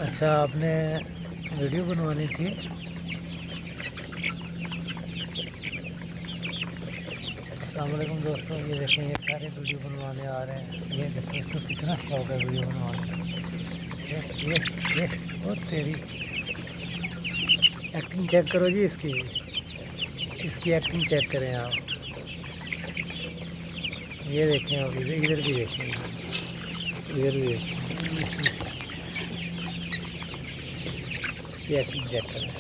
अच्छा, आपने वीडियो बनवानी थी? अस्सलाम वालेकुम दोस्तों, ये देखें, ये सारे वीडियो बनवाने आ रहे हैं। ये देखो, इसको कितना शौक है वीडियो बनवाने का। ये और तेरी एक्टिंग चेक करो जी, इसकी एक्टिंग चेक करें आप। ये देखें, अब इधर भी देखें, इधर भी देखें, इसकी एक्टिंग चेक करें,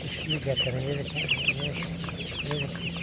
इसकी भी चेक करें। ये देखें, ये देखें, ये देखें।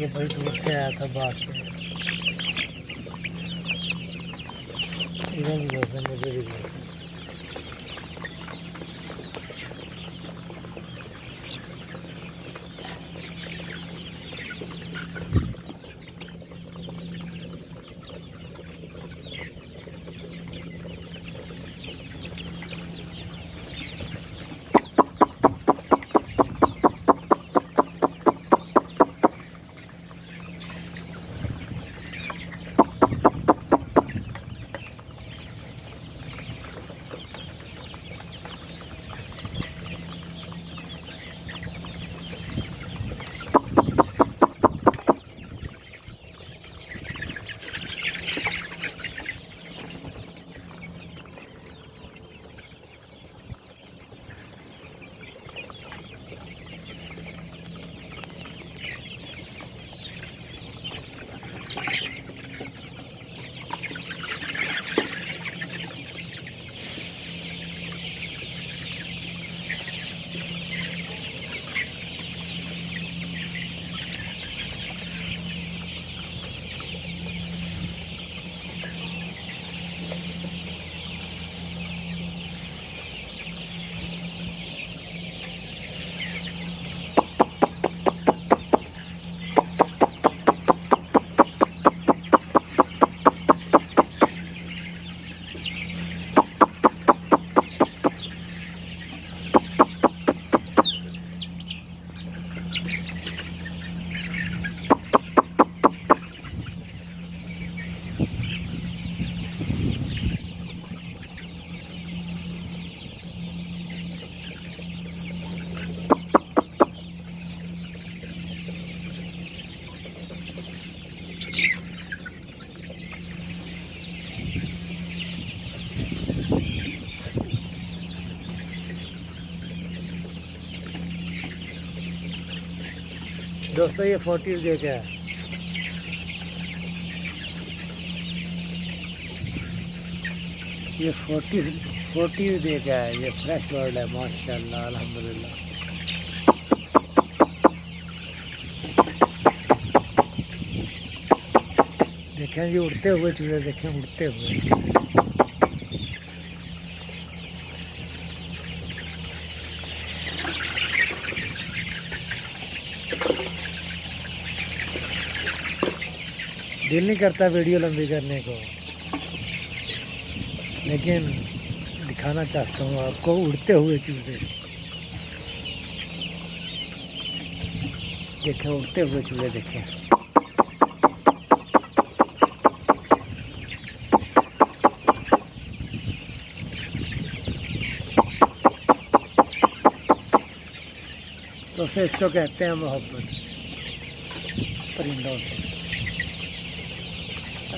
ये बड़ी दूर से आया था बात पे। इधर भी देखो, मुझे भी देखो। दोस्तों, ये 40 दे के है। ये 40 दे के है। ये फ्रेश बर्ड है, माशाल्लाह, अल्हम्दुलिल्लाह। देखें ये उड़ते हुए चूहे, देखें उड़ते हुए। दिल नहीं करता वीडियो लंबी करने को, लेकिन दिखाना चाहता हूँ आपको उड़ते हुए चूजे। देखें उड़ते हुए चूजे देखें। तो से इसको कहते हैं मोहब्बत परिंदों से।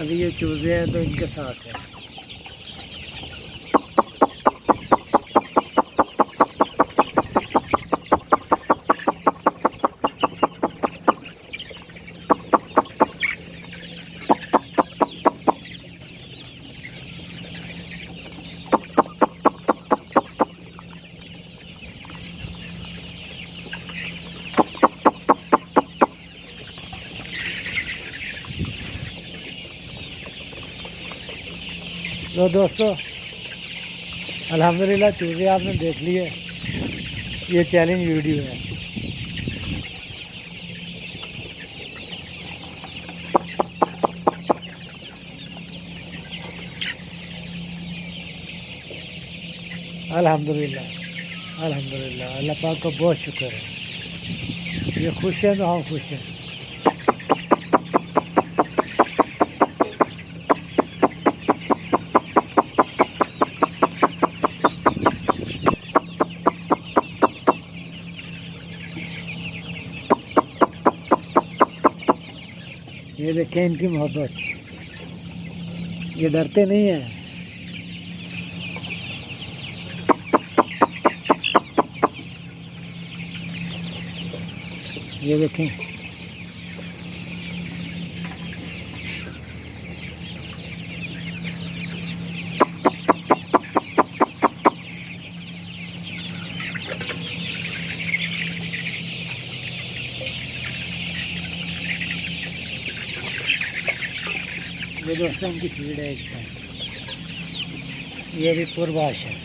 अभी ये चूजे हैं तो इनके साथ है। तो दोस्तों अल्हम्दुलिल्लाह चूजे आपने देख लिए। ये चैलेंज वीडियो है। अल्हम्दुलिल्लाह अल्हम्दुलिल्लाह अल्लाह पाक का बहुत शुक्र है। ये खुश है तो हम खुश हैं। ये देखें इनकी मोहब्बत, ये डरते नहीं हैं। ये देखें ये दोस्तों इनकी फीड है इसका। ये भी पूर्वाश है।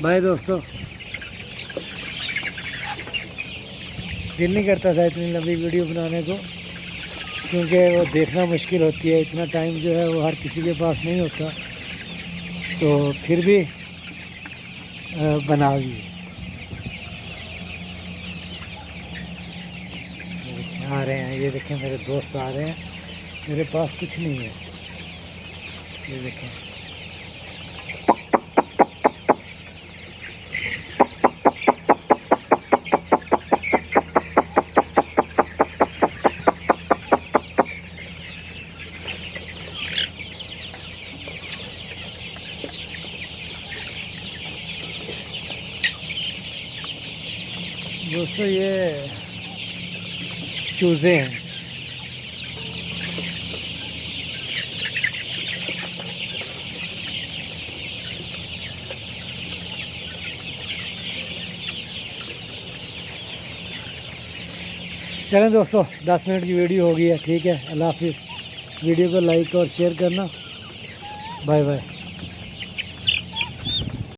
भाई दोस्तों दिल नहीं करता था इतनी लंबी वीडियो बनाने को, क्योंकि वो देखना मुश्किल होती है। इतना टाइम जो है वो हर किसी के पास नहीं होता, तो फिर भी बना दी। आ रहे हैं, ये देखें मेरे दोस्त आ रहे हैं। मेरे पास कुछ नहीं है, ये देखें। दोस्तों ये चूजे हैं। चलें दोस्तों 10 मिनट की वीडियो हो गई है, ठीक है। अल्लाह हाफिज़। वीडियो को लाइक और शेयर करना। Bye bye.